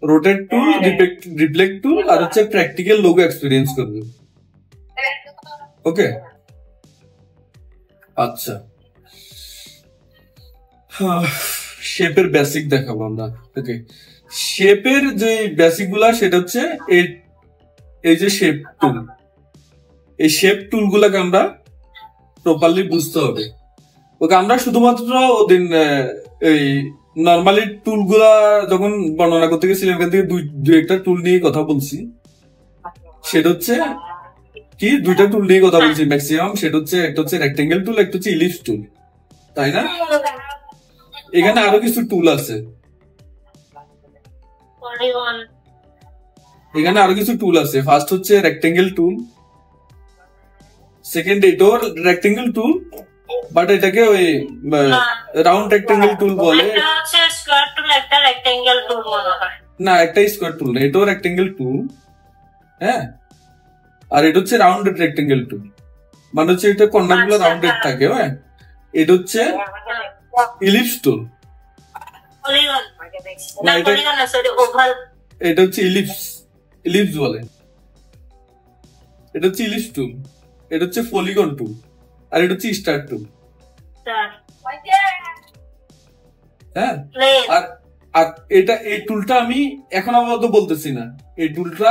Rotate টুল, reflect টুল আর হচ্ছে practical logo experience করবে। ওকে, আচ্ছা শেপের বেসিক দেখাবো আমরা। ওকে, শেপের যে বেসিক গুলা সেটা হচ্ছে এই যে শেপ টুল, এই শেপ টুল গুলাকে আমরা প্রপারলি বুঝতে হবে। ওকে, আমরা শুধুমাত্র ওদিন এই নর্মালি টুল গুলা যখন বর্ণনা করতে গেছিলাম এখান থেকে দুই একটা টুল নিয়ে কথা বলছি। সেটা হচ্ছে কি, দুইটা টুল নিয়ে কথা বলছি ম্যাক্সিমাম। সেটা হচ্ছে একটা হচ্ছে রেক্টেঙ্গেল টুল, একটা হচ্ছে ইলিপস টুল, তাই না? এখানে আরো কিছু টুল আছে, এখানে আরো কিছু টুল আছে। ফার্স্ট হচ্ছে রেক্টেঙ্গেল টুল, সেকেন্ড এটাও রেক্টেঙ্গেল টুল, বাট এটাকে ওই রাউন্ড রেক্টেঙ্গেল টুল বলে। না, একটা স্কোয়ার টুল না, এটাও রেক্টেঙ্গেল টুল। হ্যাঁ, আর এটা হচ্ছে রাউন্ডেড রেক্টেঙ্গেল টুল, মানে হচ্ছে এটা কর্নার গুলো রাউন্ডেড থাকে। হ্যাঁ, এটা হচ্ছে ইলিপস টুল। এটা হচ্ছে ইলিপস বলে। এটা হচ্ছে ইলিপস টুল, এটা হচ্ছে পলিগন টুল, আর এটা হচ্ছে স্টার টুল। হ্যাঁ, আর এটা এই টুলটা আমি এখন আপাতত বলতেছি না, এই টুলটা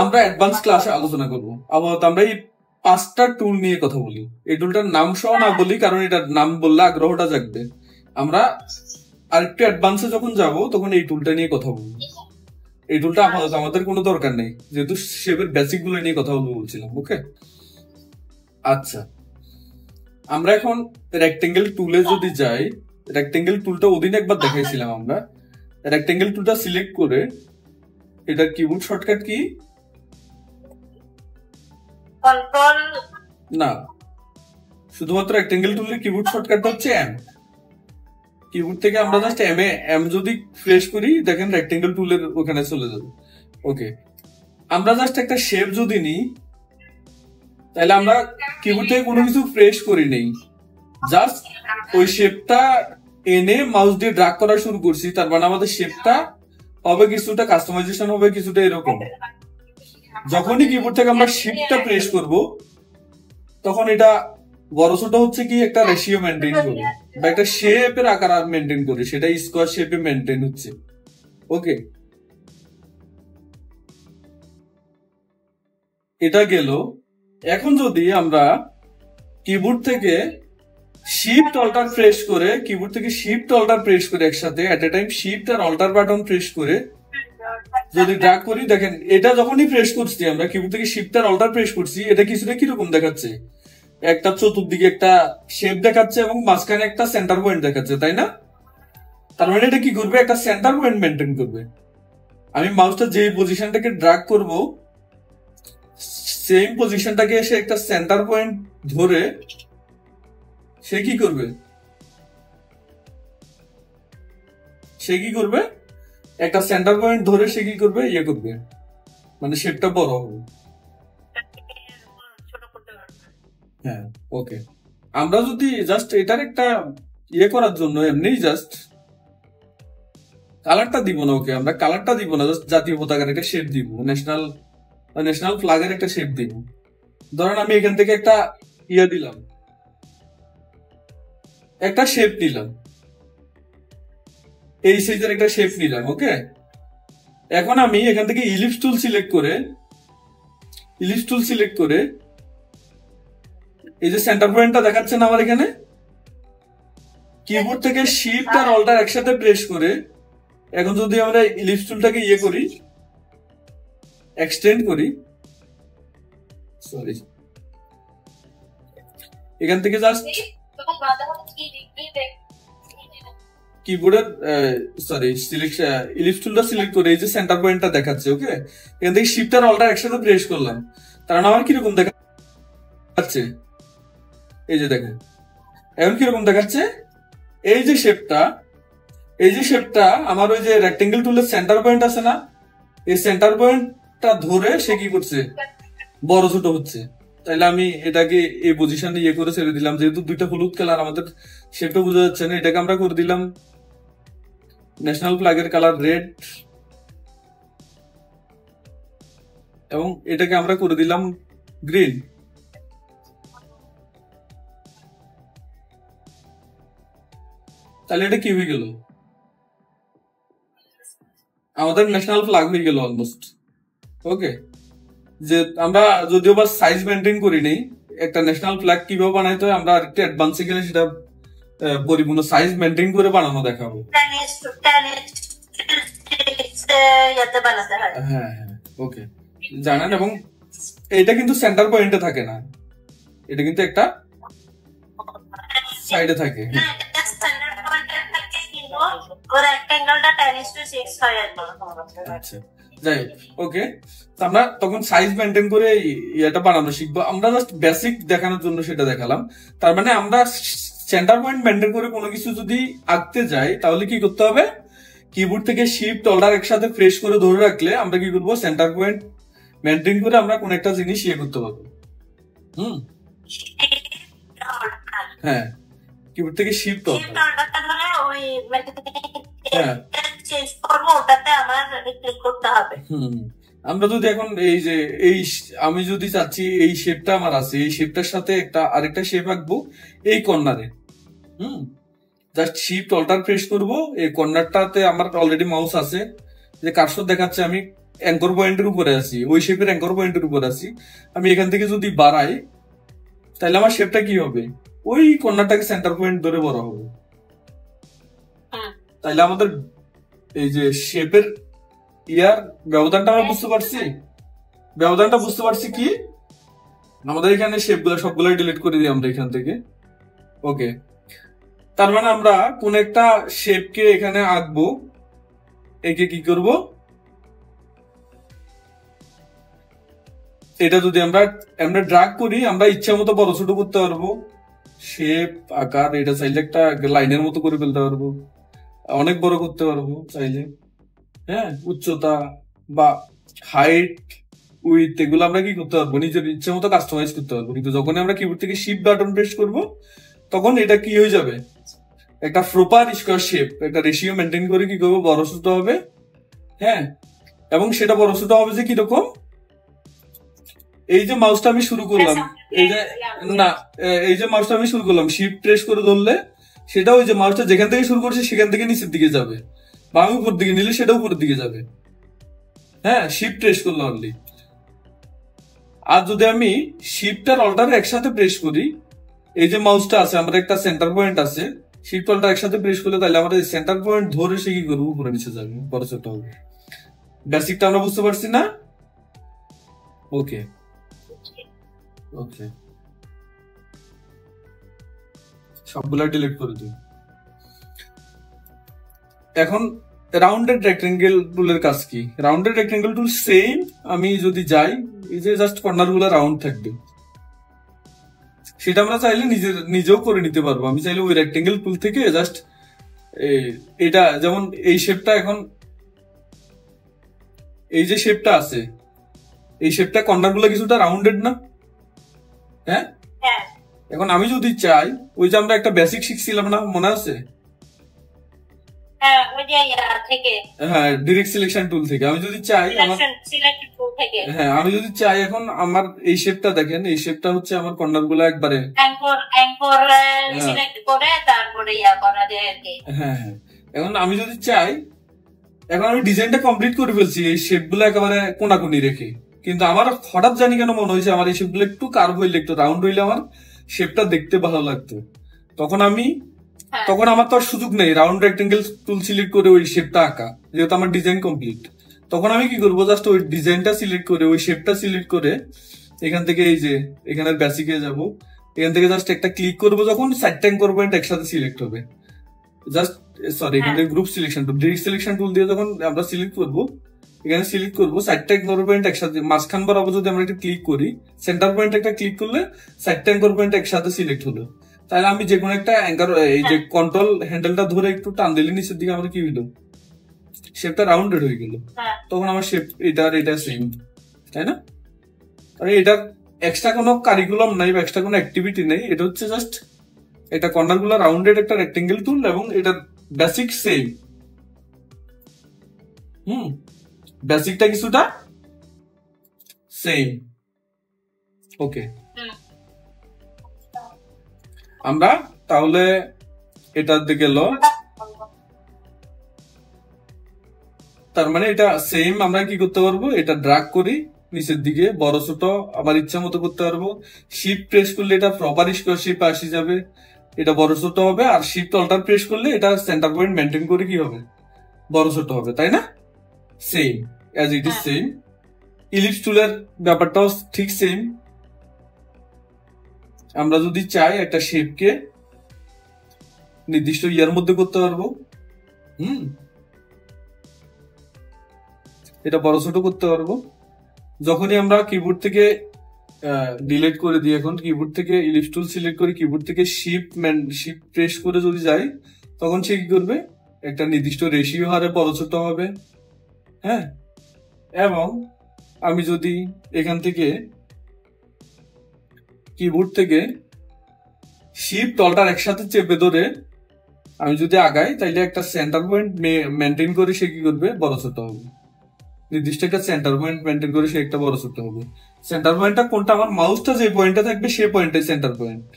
আমরা অ্যাডভান্স ক্লাসে আলোচনা করবো। আপাতত আমরা এই 5টা টুল নিয়ে কথা বলি। এই টুলটার নাম সহ না বলি, কারণ এটার নাম বললে আগ্রহটা জাগবে। আমরা আরেকটু অ্যাডভান্সে যখন যাব তখন এই টুলটা নিয়ে কথা বলবো। এই টুলটা আপাতত আমাদের কোনো দরকার নেই, যেহেতু শেপের বেসিক গুলো নিয়ে কথা বলছিলাম। ওকে, আচ্ছা আমরা এখন রেক্টেঙ্গেল টুলে যদি যাই, রেক্টেঙ্গেল টুলটা ওদিন একবার দেখাইছিলাম আমরা। রেক্টেঙ্গেল টুলটা সিলেক্ট করে এটার কিবোর্ড শর্টকাট কি? কন্ট্রোল না, শুধুমাত্র রেক্টেঙ্গেল টুলের কিবোর্ড শর্টকাটটা হচ্ছে এম। কিবোর্ড থেকে আমরা জাস্ট এম যদি প্রেস করি, দেখেন রেক্টেঙ্গেল টুলের ওখানে চলে যাবে। ওকে, আমরা জাস্ট একটা শেপ যদি নিই, তাহলে আমরা কিবোর্ড থেকে কোনো কিছু প্রেস করি নেই, জাস্ট ওই শেপটা এনে মাউস দিয়ে ড্রাগ করা শুরু করছি। তার মানে আমাদের শেপটা হবে কিছুটা কাস্টমাইজেশন হবে, কিছুটা এরকম। যখনই কিবোর্ড থেকে আমরা শিফটটা প্রেস করব, তখন এটা বড় ছোট হচ্ছে কি একটা রেশিও মেনটেন করে বা একটা শেপের আকার মেনটেন করে, সেটা স্কোয়ার শেপে মেনটেন হচ্ছে। ওকে, এটা গেল। এখন যদি আমরা কিবোর্ড থেকে শিফট অল্টার প্রেস করে, কিবোর্ড থেকে শিফট অল্টার প্রেস করে একসাথে এট এ টাইম শিফট আর অল্টার বাটন প্রেস করে যদি ড্র্যাগ করি, দেখেন এটা যখনই প্রেস করছি আমরা, কিবোর্ড থেকে শিফট আর অল্টার প্রেস করছি, এটা কিছুটা কিরকম দেখাচ্ছে, একটা চতুর্দিকে একটা শেপ দেখাচ্ছে এবং মাঝখানে একটা সেন্টার পয়েন্ট দেখাচ্ছে, তাই না? তার মানে এটা কি করবে, একটা সেন্টার পয়েন্ট মেনটেন করবে। আমি মাউসটা যে পজিশনটাকে ড্র্যাগ করব, সেম পজিশনটাকে এসে একটা সেন্টার পয়েন্ট ধরে সে কি করবে, একটা সেন্টার পয়েন্ট ধরে সে কি করবে, ইয়ে করবে, মানে শেপটা বড় হবে। হ্যাঁ, ওকে। আমরা যদি জাস্ট এটার একটা ইয়ে করার জন্য এমনি জাস্ট কালারটা দিব না। ওকে, আমরা কালারটা দিব না, জাস্ট জাতীয় পতাকার একটা শেপ দিব, ন্যাশনাল ফ্ল্যাগের একটা শেপ দিব। ধরেন আমি এখান থেকে একটা ইয়ে দিলাম, একটা শেপ নিলাম, এই সাইজের একটা শেপ নিলাম। ওকে, এখন আমি এখান থেকে ইলিপস টুল সিলেক্ট করে এই যে সেন্টার পয়েন্টটা দেখাচ্ছে না আমার এখানে, কিবোর্ড থেকে শিফট আর অল্টার একসাথে প্রেস করে এখন যদি আমরা ইলিপস টুলটাকে ইয়ে করি, এক্সটেন্ড করি, সরি, এখান থেকে জাস্ট কিবোর্ডের ইলিপস টুলটা সিলেক্ট করে এই যে সেন্টার পয়েন্টটা দেখাচ্ছে। ওকে, এখান থেকে শিফট আর অল্টার একসাথে প্রেস করলাম, কারণ আমার কিরকম দেখাচ্ছে, এই যে দেখেন এখন কিরকম দেখাচ্ছে, এই যে শেপটা আমার ওই যে রেক্টেঙ্গেল টুলের সেন্টার পয়েন্ট আছে না, এই সেন্টার পয়েন্টটা ধরে সে কি করছে, বড় ছোট হচ্ছে। তাইলে আমি এটাকে এই পজিশনে ইয়ে করে ছেড়ে দিলাম, যেহেতু দুইটা হলুদ কালার আমাদের শেপটা বোঝা যাচ্ছে না, এটাকে আমরা করে দিলাম ন্যাশনাল ফ্ল্যাগের কালার রেড, এবং এটাকে আমরা করে দিলাম গ্রিন। তাহলে এটা কি হয়ে গেল? আমাদের ন্যাশনাল ফ্ল্যাগ হয়ে গেল অলমোস্ট। ওকে, যে আমরা যদিও বা সাইজ মেনটেন করি নেই, একটা ন্যাশনাল ফ্ল্যাগ কিভাবে বানাইতে হয় আমরা আরেকটা অ্যাডভান্সে গেলে সেটা পরিপূর্ণ সাইজ মেনটেন করে বানানো দেখাবো। হ্যাঁ, ওকে, জানেন। এবং এটা কিন্তু সেন্টার পয়েন্টে থাকে না, এটা কিন্তু একটা সাইডে থাকে। আচ্ছা, যাই হোক, ওকে। আমরা তখন সাইজ মেনটেন করে এটা বানানো শিখবো। আমরা জাস্ট বেসিক দেখানোর জন্য সেটা দেখালাম। তার মানে আমরা সেন্টার পয়েন্ট মেনটেন করে কোনো কিছু যদি আঁকতে যাই তাহলে কি করতে হবে? কিবোর্ড থেকে শিফট অল্টার একসাথে প্রেস করে ধরে রাখলে আমরা কি করবো? সেন্টার পয়েন্ট মেনটেন করে আমরা কোন একটা জিনিস ইয়ে করতে পারবো। হ্যাঁ, কিবোর্ড থেকে শিফট আমরা যদি এখন এই যে আমি যদি চাচ্ছি এই শেপটা আমার আছে, এই শেপটার সাথে আরেকটা শেপ আঁকবো এই কর্নারে। জাস্ট শিফট অল্টার প্রেস করবো, এই কর্নারটাতে আমার অলরেডি মাউস আছে, যে কার্সর দেখাচ্ছে আমি অ্যাঙ্কর পয়েন্টের উপরে আছি, ওই শেপের অ্যাঙ্কর পয়েন্টের উপরে আছি। আমি এখান থেকে যদি বাড়াই তাহলে আমার শেপটা কি হবে? ওই কর্নারটাকে সেন্টার পয়েন্ট ধরে বড় হবে। তাইলে আমাদের এই যে শেপের ব্যবধানটা আমরা বুঝতে পারছি। ব্যবধানটা বুঝতে পারছি কি, আমাদের এখানে শেপগুলো সবগুলো ডিলিট করে দিই আমরা এখান থেকে। ওকে, তার মানে আমরা কোন একটা শেপকে এখানে আঁকবো, একে কি করব? এটা যদি আমরা ড্রাগ করি আমরা ইচ্ছা মতো বড় ছোট করতে পারবো। শেপ আকার এটা চাইলে একটা লাইনের মতো করে ফেলতে পারবো, অনেক বড় করতে পারবো চাইলে। হ্যাঁ, উচ্চতা বা হাইট, উইথ, এগুলো আমরা কি করতে পারবো? নিজের ইচ্ছা মতো কাস্টমাইজ করতে পারবো। কিন্তু যখন আমরা কিবোর্ড থেকে শিফট বাটন প্রেস করবো তখন এটা কি হয়ে যাবে? একটা প্রপার স্কয়ার শেপ, একটা রেশিও মেনটেন করে কি করবো? বড় ছোট হবে। হ্যাঁ, এবং সেটা বড় ছোট হবে যে কিরকম? এই যে মাউসটা আমি শুরু করলাম, শিফট প্রেস করে ধরলে সেটা ওই যে মাউসটা যেখান থেকে শুরু করছে সেখান থেকে নিচের দিকে যাবে, বা আমি উপর দিকে নিলে সেটা উপরের দিকে যাবে। হ্যাঁ, শিফট প্রেস করলে অনলি। আর যদি আমি শিফট আর অল্টার একসাথে প্রেস করি, এই যে মাউসটা আছে আমার একটা সেন্টার পয়েন্ট আছে, শিফট অল্টার একসাথে প্রেস করলে তাহলে আমাদের সেন্টার পয়েন্ট ধরে সে কি করবো? উপরে নিচে যাবে, বড় ছোট হবে। বেসিকটা আমরা বুঝতে পারছি না? ওকে, ওকে, সবগুলা ডিলিট করে দিই। এখন রাউন্ডেড রেক্টেঙ্গেল টুলের কাজ কি? রাউন্ডেড রেক্টেঙ্গেল টুল সেম, আমি যদি যাই এই যে জাস্ট কর্নার গুলো রাউন্ড থাকবে, সেটা আমরা চাইলে নিজেও করে নিতে পারবো। আমি চাইলে ওই রেক্টেঙ্গেল টুল থেকে জাস্ট এটা, যেমন এই শেপটা, এখন এই যে শেপটা আছে এই শেপটা কর্নার গুলো কিছুটা রাউন্ডেড না? হ্যাঁ, এখন আমি যদি চাই, ওই যে আমরা একটা বেসিক শিখছিলাম না, মনে আছে? হ্যাঁ, ডিরেক্ট সিলেকশন টুল থেকে আমি যদি চাই, আমি যদি চাই এখন আমার এই শেপটা দেখেন, এই শেপটা হচ্ছে আমার কর্নার গুলো একবারে হ্যাঁ, এখন আমি যদি চাই, এখন আমি ডিজাইনটা কমপ্লিট করে ফেলছি এই শেপ গুলো একেবারে কোনাকুনি রেখে, কিন্তু আমার হঠাৎ জানি কেন মনে হয়েছে আমার এই শেপ গুলো একটু কার্ভ হইলে, একটু রাউন্ড হইলে আমার শেপটা দেখতে ভালো লাগতো। তখন আমার তো আর সুযোগ নেই রাউন্ড রেক্টেঙ্গেল টুল সিলেক্ট করে ওই শেপটা আঁকা, যেহেতু আমার ডিজাইন কমপ্লিট। তখন আমি কি করবো? জাস্ট ওই ডিজাইনটা সিলেক্ট করে, ওই শেপটা সিলেক্ট করে এখান থেকে এই যে এখানে বেসিকে যাব, এখান থেকে জাস্ট একটা ক্লিক করবো, যখন সাইডটা অ্যাঙ্কর পয়েন্ট একসাথে সিলেক্ট হবে, জাস্ট সরি এখান থেকে group selection tool, direct selection tool দিয়ে যখন আমরা সিলেক্ট করবো, এখানে সিলেক্ট করবো সাইডটা অ্যাঙ্কর পয়েন্ট একসাথে, মাঝখান বরাবর যদি আমরা একটা ক্লিক করি, সেন্টার পয়েন্ট একটা ক্লিক করলে সাইডটা অ্যাঙ্কর পয়েন্ট একসাথে সিলেক্ট হলো। তাহলে আমি যে কোনো একটা অ্যাঙ্কর, এই যে কন্ট্রোল হ্যান্ডেলটা ধরে একটু টান দিলে নিচের দিকে আমরা কি হইলো? শেপটা রাউন্ডেড হয়ে গেল। তখন আমার শেপ এটা সেম, তাই না? আর এটার এক্সট্রা কোনো কারিকুলাম নাই বা এক্সট্রা কোনো অ্যাক্টিভিটি নেই, এটা হচ্ছে জাস্ট এটা কর্নার গুলো রাউন্ডেড একটা রেক্টেঙ্গেল টুল এবং এটা বেসিক সেম। বেসিকটা কিছুটা সেম। ওকে, আমরা তাহলে এটার দিকে গেল, তার মানে এটা সেম। আমরা কি করতে পারবো, এটা ড্রাগ করি নিচের দিকে, বড় ছোট আমার ইচ্ছা মতো করতে পারবো। শিফট প্রেস করলে এটা প্রপার স্কোয়ার শেপ আসে যাবে, এটা বড় ছোট হবে। আর শিফট অল্টার প্রেস করলে এটা সেন্টার পয়েন্ট মেনটেন করে কি হবে, বড় ছোট হবে, তাই না? Same, as it is same. Ellipse টুলের ব্যাপারটাও ঠিক সেম। আমরা যদি চাই একটা শেপকে নির্দিষ্ট ইয়ার মধ্যে করতে পারবো, এটা বড় ছোট করতে পারবো। যখনই আমরা কিবোর্ড থেকে ডিলিট করে দিই, এখন কিবোর্ড থেকে ইলিপস টুল সিলেক্ট করে কিবোর্ড থেকে শিফট প্রেস করে যদি যাই, তখন সে কি করবে, একটা নির্দিষ্ট রেশিও হারে বড় ছোট হবে। হ্যাঁ, এবং আমি যদি এখান থেকে কিবোর্ড থেকে শিফট অল্টার একসাথে চেপে ধরে আমি যদি আগাই, তাইলে একটা সেন্টার পয়েন্ট মেনটেন করে সে কি করবে, বড় ছোট হবে। নির্দিষ্ট একটা সেন্টার পয়েন্ট মেনটেন করে সে একটা বড় ছোট হবে। সেন্টার পয়েন্টটা কোনটা, আমার মাউসটা যে পয়েন্টে থাকবে সে পয়েন্টে সেন্টার পয়েন্ট।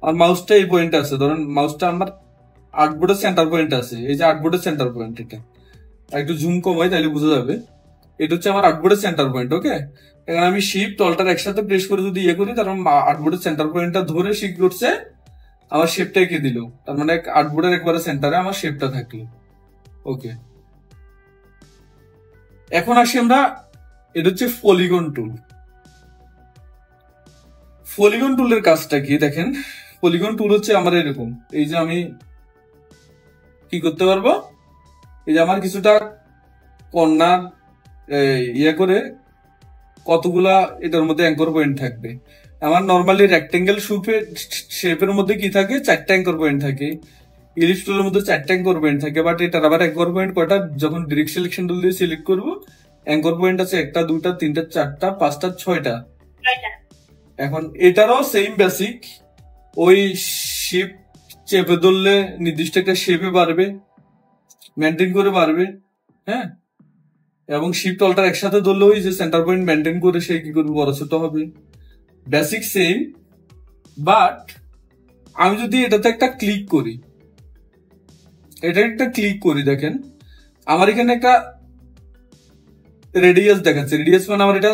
আর মাউসটা এই পয়েন্টে আছে, ধরেন মাউসটা আমার আর্টবোর্ডের সেন্টার পয়েন্ট আছে, এই যে আর্টবোর্ডের সেন্টার পয়েন্ট, এটা একটু জুম কমাই তাইলে বোঝা যাবে। এটা হচ্ছে আমার আর্টবোর্ডের সেন্টার পয়েন্ট। ওকে, এখানে আমি শিফট অল্টার একসাথে প্রেস করে যদি ইয়ে করি, তার আর্টবোর্ডের সেন্টার পয়েন্টটা ধরে সে কি করছে, আমার শেপটা এঁকে দিল। তার মানে আর্টবোর্ডের একবারে সেন্টারে আমার শেপটা থাকলো। ওকে, এখন আসি আমরা, এটা হচ্ছে পলিগন টুল। পলিগন টুলের কাজটা কি দেখেন, পলিগন টুল হচ্ছে আমার এরকম, এই যে আমি কি করতে পারবো, এই যে আমার কিছুটা কর্নার ইয়ে করে কতগুলা এটার মধ্যে অ্যাঙ্কর পয়েন্ট থাকবে। আমার নর্মালি রেক্টেঙ্গেল শেপের মধ্যে কি থাকে, 4টা অ্যাঙ্কর পয়েন্ট থাকে। ইলিপস টুলের মধ্যে 4টা অ্যাঙ্কর পয়েন্ট থাকে, বাট এটার আবার অ্যাঙ্কর পয়েন্ট কয়টা, যখন ডিরেক্ট সিলেকশন টুল দিয়ে সিলেক্ট করবো, অ্যাঙ্কর পয়েন্ট আছে 1টা 2টা 3টা 4টা 5টা 6টা। এখন এটারও সেম বেসিক, ওই শেপ চেপে ধরলে নির্দিষ্ট একটা শেপে পারবে, মেনটেন করে পারবে। হ্যাঁ, এবং শিফট অল্টার একসাথে ধরলে ওই যে সেন্টার পয়েন্ট মেনটেন করে সে কি করবে, বড় ছোট হবে। বেসিক সেম, বাট আমি যদি এটাতে একটা ক্লিক করি, দেখেন আমার এখানে একটা রেডিয়াস দেখাচ্ছে। রেডিয়াস মানে আমার এটা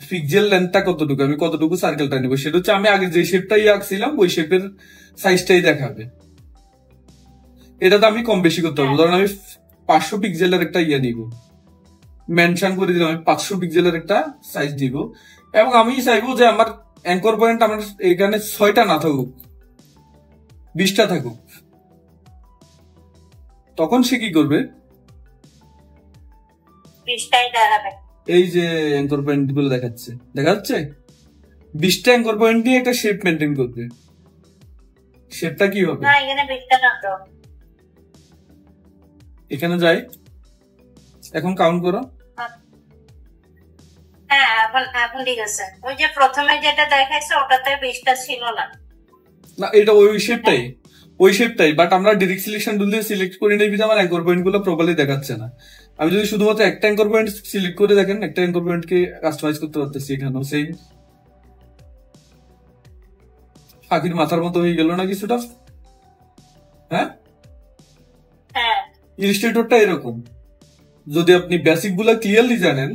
পিক্সেল লেন্থটা কতটুকু, আমি কতটুকু সার্কেলটা নিব, সেটা হচ্ছে আমি আগে যে শেপটাই আঁকছিলাম ওই শেপের সাইজটাই দেখাবে। এটাতে আমি কম বেশি করতে পারবো। ধরেন আমি 500 পিক্সেলের একটা ইয়ে নিব, মেনশন করে দিলাম, আমি 500 পিক্সেলের একটা সাইজ দিব, এবং আমি চাইবো যে আমার অ্যাঙ্কর পয়েন্ট আমার এখানে 6টা না থাকুক, 20টা থাকুক। তখন সে কি করবে, এই যে অ্যাঙ্কর পয়েন্ট গুলো দেখা যাচ্ছে 20টা অ্যাঙ্কর পয়েন্ট নিয়ে একটা শেপ মেনটেন করবে। শেপটা কি হবে, এখানে যাই, এখন কাউন্ট করো। হ্যাঁ, এখন ঠিক আছে। ওই যে প্রথমে যেটা দেখাইছে ওটাতে 20টা ছিল না, এটা ওই শেপটাই, বাট আমরা ডিরেক্ট সিলেকশন টুল দিয়ে সিলেক্ট করে নেই, আমার অ্যাঙ্কর পয়েন্ট গুলো প্রপারলি দেখাচ্ছে না। আমি যদি শুধুমাত্র একটা অ্যাঙ্কর পয়েন্ট সিলেক্ট করে দেখেন, একটা অ্যাঙ্কর পয়েন্ট কে কাস্টমাইজ করতে পারতেছি। এখানেও সেই পাখির মাথার মতো হয়ে গেল না কিছুটা। হ্যাঁ, ইলাস্ট্রেটরটা এরকম, যদি আপনি বেসিক গুলা ক্লিয়ারলি জানেন,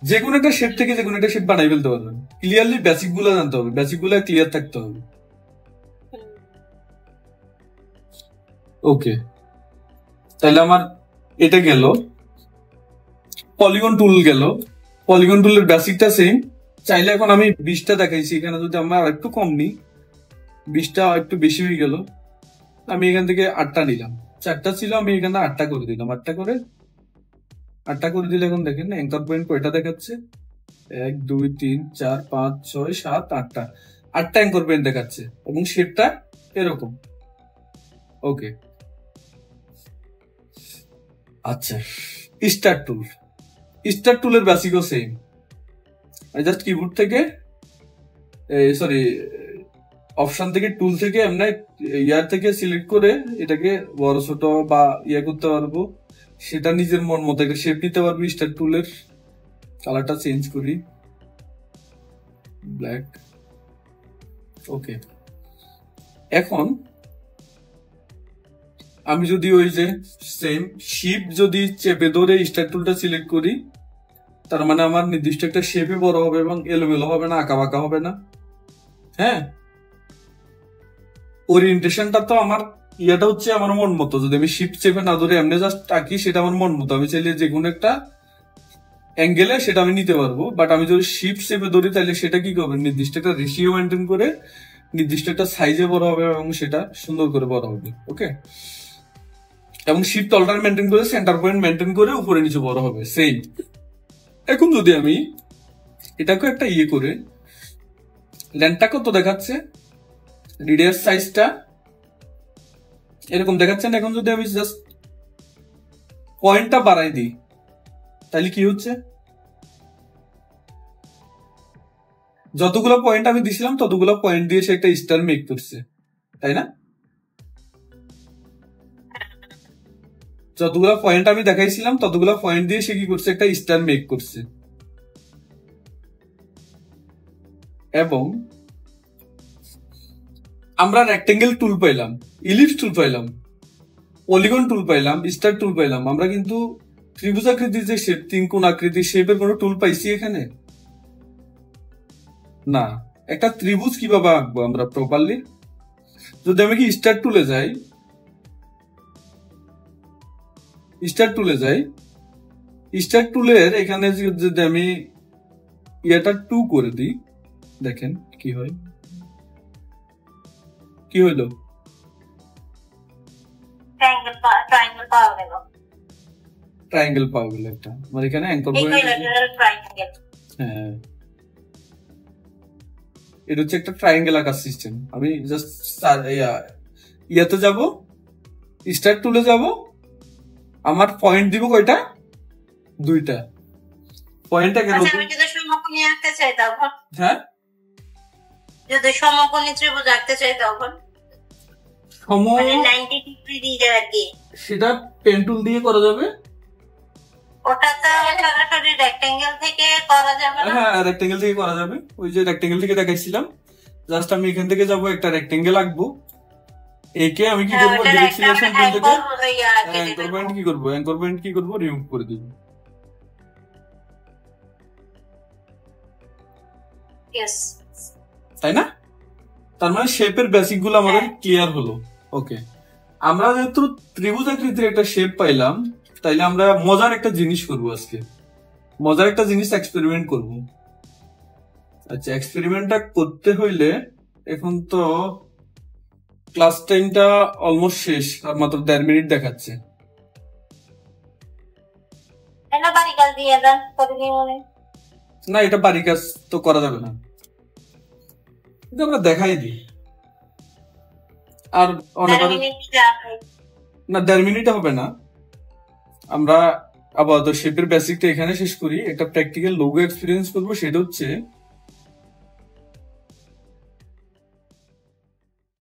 যে কোনো একটা শেপ থেকে যে কোনো একটা শেপ বানাই ফেলতে পারবেন। ক্লিয়ারলি বেসিক গুলা জানতে হবে, বেসিক গুলা ক্লিয়ার থাকতে হবে। ওকে, তাহলে আমার এটা গেল, পলিগন টুল গেল। পলিগন টুলের বেসিকটা সেম। চাইলে এখন আমি 20টা দেখাইছি, এখানে যদি আমরা একটু কম নিই, 20টা একটু বেশি হয়ে গেল, আমি এখান থেকে 8টা নিলাম। 4টা ছিল, আমি এখানে 8টা করে দিলাম। 8টা করে দিলে এখন দেখেন অ্যাঙ্কর পয়েন্ট কয়টা দেখাচ্ছে, 1 2 3 4 5 6 7 8টা 8টা অ্যাঙ্কর পয়েন্ট দেখাচ্ছে, এবং শেপটা এরকম। ওকে, আচ্ছা, স্টার টুলের বেসিকও সেম। জাস্ট কিবোর্ড থেকে অপশন থেকে টুল থেকে এমনি ইয়ার থেকে সিলেক্ট করে এটাকে বড় ছোট বা ইয়ে করতে পারবো। সেটা নিজের মন মতো একটা শেপ নিতে পারবি। স্টার টুলের কালারটা চেঞ্জ করি, ব্ল্যাক। ওকে, এখন আমি যদি ওই যে সেম শিপ যদি চেপে ধরে স্টার টুলটা সিলেক্ট করি, তার মানে আমার নির্দিষ্ট একটা শেপে বড় হবে এবং এলোমেলো হবে না, আঁকা বাঁকা হবে না। হ্যাঁ, ওরিয়েন্টেশনটা তো আমার ইয়াটা হচ্ছে আমার মন মতো। যদি আমি শিপ চেপে না ধরে এমনি জাস্ট আঁকি, সেটা আমার মন মতো। আমি চাইলে যে কোনো একটা অ্যাঙ্গেলে সেটা আমি নিতে পারবো। বাট আমি যদি শিপ চেপে ধরি তাহলে সেটা কি করবে, নির্দিষ্ট একটা রেশিও মেনটেন করে নির্দিষ্ট একটা সাইজে বড় হবে এবং সেটা সুন্দর করে বড় হবে। ওকে, এবং শিপ তলটা মেনটেন করে, সেন্টার পয়েন্ট মেনটেন করে উপরে নিচে বড় হবে সেম। এখন যদি আমি এটাকে একটা ইয়ে করে, লেন্থটা কত দেখাচ্ছে, রেডিয়াস সাইজটা এরকম দেখাচ্ছে না। এখন যদি আমি জাস্ট পয়েন্টটা বাড়াই দিই তাহলে কি হচ্ছে, যতগুলো পয়েন্ট আমি দিছিলাম ততগুলো পয়েন্ট দিয়ে সে একটা স্টার মেক করছে, তাই না? যতগুলো পয়েন্ট আমি দেখাইছিলাম ততগুলো পয়েন্ট দিয়ে সে কি করছে, একটা স্টার মেক করছে। এবং আমরা রেক্টেঙ্গেল টুল পাইলাম, ইলিপস টুল পাইলাম, পলিগন টুল পাইলাম, স্টার টুল পাইলাম। আমরা কিন্তু ত্রিভুজাকৃতির যে শেপ, তিন কোণ আকৃতির শেপের কোনো টুল পাইছি এখানে না। একটা ত্রিভুজ কিভাবে আঁকবো আমরা প্রপারলি? যদি আমি কি স্টার টুলে যাই, স্টার টুলের এখানে যদি আমি এটা 2 করে দিই, দেখেন কি হয়, কি হইলো, ট্রায়াঙ্গেল পাওয়া গেল একটা। মানে এখানে অ্যাঙ্কর পয়েন্ট, হ্যাঁ এটা হচ্ছে একটা ট্রায়াঙ্গেল আকার সিস্টেম। আমি জাস্ট ইয়াতে যাব, স্টার টুলে যাব, আমার পয়েন্ট দিব কয়টা, 2টা পয়েন্ট। হ্যাঁ, যদি সমকোণী ত্রিভুজ আঁকতে চাই তখন সেটা পেন টুল দিয়ে করা যাবে। ওটা তো সরাসরি রেক্টেঙ্গেল থেকে করা যাবে না? হ্যাঁ, রেক্টেঙ্গেল থেকে করা যাবে। ওই যে রেক্টেঙ্গেল থেকে দেখাইছিলাম, জাস্ট আমি এখান থেকে যাব, একটা রেক্টেঙ্গেল আঁকবো। একে আমি কি করবো, ডিরেক্ট সিলেকশন টুল থেকে অ্যাঙ্কর পয়েন্ট কি করবো, রিমুভ করে দিব। তাই না? তার মানে শেপের বেসিক গুলো আমাদের ক্লিয়ার হলো। ওকে, আমরা যেহেতু ত্রিভুজাকৃতির একটা শেপ পাইলাম, তাইলে আমরা মজার একটা জিনিস করবো আজকে, মজার একটা জিনিস এক্সপেরিমেন্ট করব। আচ্ছা, এক্সপেরিমেন্টটা করতে হইলে এখন তো ক্লাস টাইমটা অলমোস্ট শেষ, আর মাত্র 1.5 মিনিট দেখাচ্ছে। না, এটা বাড়ি কাজ তো করা যাবে না, কিন্তু আমরা দেখাই দিই। আর অনেক না, 1.5 মিনিট হবে না। আমরা আপাতত শেপের বেসিকটা এখানে শেষ করি, একটা প্র্যাকটিক্যাল লোগো এক্সপিরিয়েন্স করবো। সেটা হচ্ছে